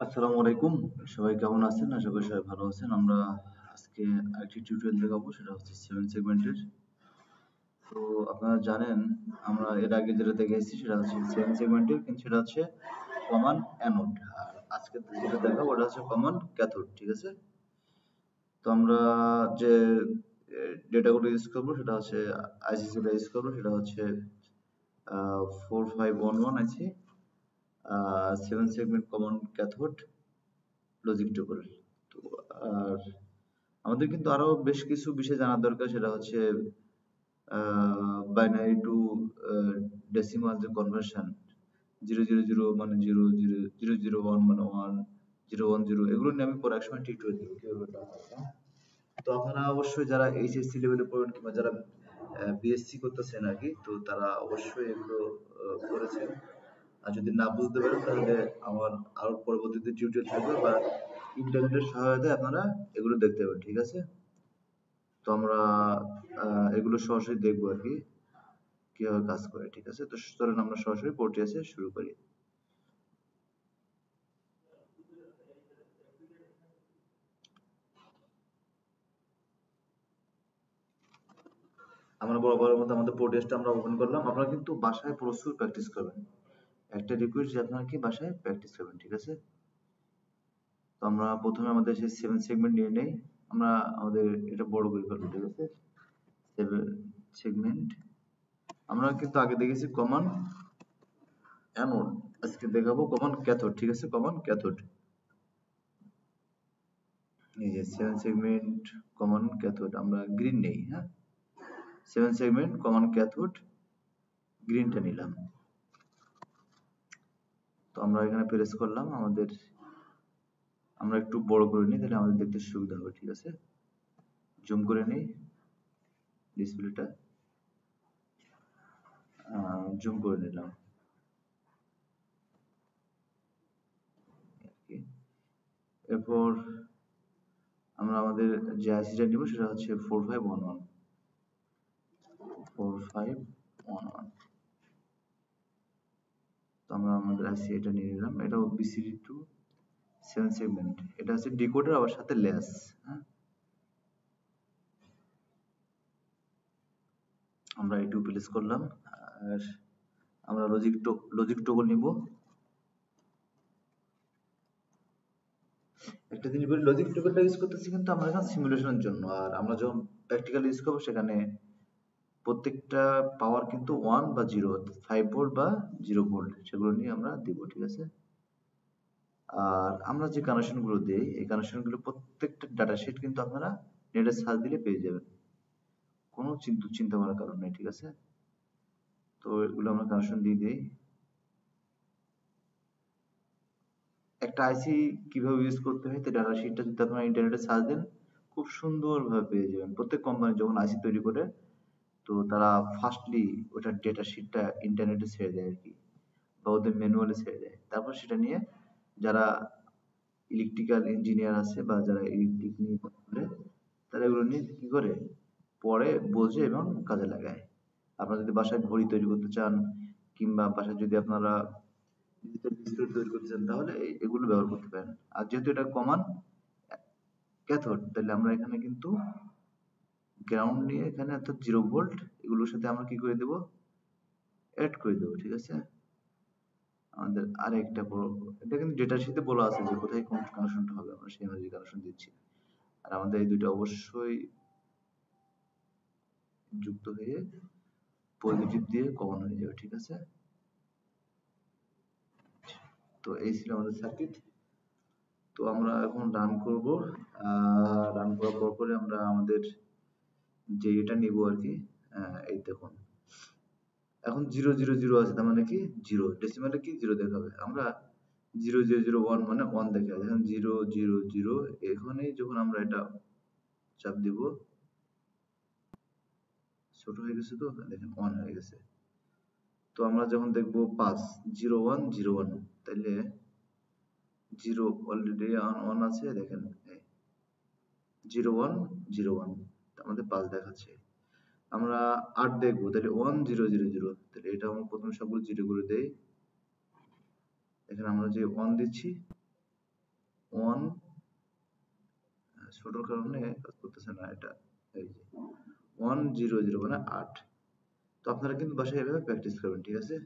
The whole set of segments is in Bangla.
আসসালামু আলাইকুম। সবাই কেমন আছেন? আশা করি সবাই ভালো আছেন। আমরা আজকে আরেকটি টিউটোরিয়াল দেখাবো, সেটা হচ্ছে 7 সেগমেন্টের। তো আপনারা জানেন আমরা এর আগে যেটা দেখেছি সেটা হচ্ছে 7 সেগমেন্টের, কিন্তু সেটা হচ্ছে কমন অ্যানোড। আর আজকে যেটা দেখাবো ওটা হচ্ছে কমন ক্যাথোড, ঠিক আছে? তো আমরা যে ডেটাগুলো ইউজ করবো সেটা হচ্ছে আইসি যেটা ইউজ করবো সেটা হচ্ছে 4511 আইসি, 7 segment common cathode logic toggle. তো আর আমাদের কিন্তু আরো বেশ কিছু বিষয় জানার দরকার, সেটা হচ্ছে বাইনারি টু ডেসিমাল যে কনভার্সন, 000 মানে 0, 001 মানে 1, 010, এগুলো নিয়ে আমি পরে এক সময় টিউটোরিয়াল দেবো কিভাবে এটা হয়, হ্যাঁ? তো আপনারা অবশ্যই যারা এইচএসসি লেভেলে পড়েন কিংবা যারা বিএসসি করতেছেন আর কি, তো তারা অবশ্যই এগুলো করেছেন। আর যদি না বুঝতে পারেন তাহলে আমার আরো পরবর্তীতে টিউটোরিয়াল থাকবে, বা ইন্টারনেটের সহায়তায় আপনারা এগুলো দেখতে পাবেন, ঠিক আছে? তো আমরা এগুলো সরাসরি দেখবো আর কি কিভাবে কাজ করে, ঠিক আছে? তো চলুন আমরা সরাসরি পোর্টিয়াসে শুরু করি। আমরা বরাবরের মতো আমাদের পোর্টিয়াসটা আমরা ওপেন করলাম। আপনারা কিন্তু বাসায় প্রচুর প্র্যাকটিস করবেন। একটা রিকোয়েস্ট যে আপনারা কি বাসায় প্র্যাকটিস করবেন, ঠিক আছে? তো আমরা প্রথমে আমাদের সেই 7 সেগমেন্ট নিয়ে নেই। আমরা আমাদের এটা বড় করে ফেলবো, ঠিক আছে? 7 সেগমেন্ট আমরা কিন্তু আগে দেখেছি কমন অ্যানোড, আজকে দেখাবো কমন ক্যাথোড, ঠিক আছে? কমন ক্যাথোড, এই যে 7 সেগমেন্ট কমন ক্যাথোড আমরা গ্রিন নেই, হ্যাঁ? 7 সেগমেন্ট কমন ক্যাথোড গ্রিনটা নিলাম। তো আমরা এখানে প্রেস করলাম। আমরা একটু বড় করে নিই, তাহলে আমাদের দেখতে সুবিধা হবে, ঠিক আছে? জুম করে নিই ডিসপ্লেটা, জুম করে নিলাম। এরপর আমরা আমাদের যে আইসিটা নিব সেটা হচ্ছে 4511। তো আমরা আমাদের আইসি এটা নিয়ে নিলাম। এটাও বিসিডি টু 7 সেগমেন্ট। এটা হচ্ছে ডিকোডার আবার সাথে লেস, হ্যাঁ? আমরা এই টু প্লেস করলাম। আর আমরা লজিক টগল নিব। একটা জিনিস বলি, লজিক টগলটা ইউজ করতেছি কিন্তু আমরা এখন সিমুলেশনের জন্য। আর আমরা যখন প্র্যাকটিক্যাল ইউজ করবো সেখানে প্রত্যেকটা পাওয়ার কিন্তু 1 বা 0, 5 ভোল্ট বা 0 ভোল্ট, সেগুলো নিয়ে আমরা দিব, ঠিক আছে? আর আমরা যে কানেকশন গুলো দেই এই কানেকশন গুলো প্রত্যেকটা ডাটা শিট কিন্তু আপনারা নেটে সার্চ দিলে পেয়ে যাবেন, কোনো চিন্তা করার কারণ নেই, ঠিক আছে? তো এগুলো আমরা কানেকশন দিয়ে দিই। একটা আইসি কিভাবে ইউজ করতে হয়, তো ডাটা শিটটা যদি আপনারা ইন্টারনেটে সার্চ দেন খুব সুন্দরভাবে পেয়ে যাবেন। প্রত্যেক কোম্পানি যখন আইসি তৈরি করে, তো তারা ফার্স্টলি ওটার ডেটা শিটটা ইন্টারনেটে ছেড়ে দেয় আর কি, বা ওদের ম্যানুয়ালে ছেড়ে দেয়। তারপর সেটা নিয়ে যারা ইলেকট্রিক্যাল ইঞ্জিনিয়ার আছে বা যারা ইলেকট্রিক নিয়ে করে, তারা এগুলো নিয়ে কি করে, পড়ে, বোঝে এবং কাজে লাগায়। আপনারা যদি বাসায় ঘড়ি তৈরি করতে চান কিংবা বাসায় যদি আপনারা ডিজিটাল ডিসপ্লে তৈরি করতে চান, তাহলে এগুলো ব্যবহার করতে পারেন। আর যেহেতু এটা কমন ক্যাথোড, তাহলে আমরা এখানে কিন্তু গ্রাউন্ড নিয়ে এখানে অর্থাৎ 0 ভোল্ট এগুলোর সাথে আমরা কি করে দেব, অ্যাড করে দেবো, ঠিক আছে? আমাদের আরেকটা এটা কিন্তু ডেটার সাথে বলা আছে যে কোথায় কোন কানেকশনটা হবে, আমরা সেই অনুযায়ী কানেকশন দিচ্ছি। আর আমাদের এই দুইটা অবশ্যই যুক্ত হয়ে পজিটিভ দিয়ে কমন হয়ে যাবে, ঠিক আছে? তো এই ছিল আমাদের সার্কিট। তো আমরা এখন রান করব। রান করার পরে আমরা আমাদের যে এটা নিব আর কি, এই দেখুন এখন 000 আছে, তার মানে কি জিরো, ডেসিমালে কি জিরো দেখাবে। আমরা 0001 মানে 1 দেখাবে। এখন 000 এখানে যখন আমরা এটা চাপ দিব, ছোট হয়ে গেছে, তো দেখেন 1 হয়ে গেছে। তো আমরা যখন দেখব 50101, তাহলে 0 অলরেডি 1 আছে, দেখেন 0101, আমাদের 5 দেখাচ্ছে। আমরা 8 দেখবো, তাহলে 1000, তাহলে এটা আমরা প্রথমে সবগুলো জিরো করে দেই। এখানে আমরা যে 1 দিচ্ছি ওয়ান, ছোটোর কারণে কাজ করতেছে না এটা। এই যে 100 মানে 8। তো আপনারা কিন্তু বাসায় এভাবে প্র্যাকটিস করবেন, ঠিক আছে?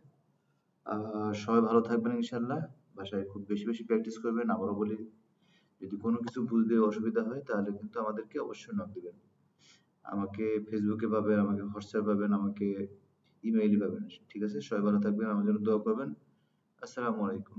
সবাই ভালো থাকবেন ইনশাল্লাহ। বাসায় খুব বেশি বেশি প্র্যাকটিস করবেন। আবারও বলি, যদি কোনো কিছু বুঝতে অসুবিধা হয় তাহলে কিন্তু আমাদেরকে অবশ্যই নক দিবেন। আমাকে ফেসবুকে পাবেন, আমাকে হোয়াটসঅ্যাপ পাবেন, আমাকে ইমেইলে পাবেন, ঠিক আছে? সবাই ভালো থাকবেন, আমার জন্য দোয়া করবেন। আসসালামু আলাইকুম।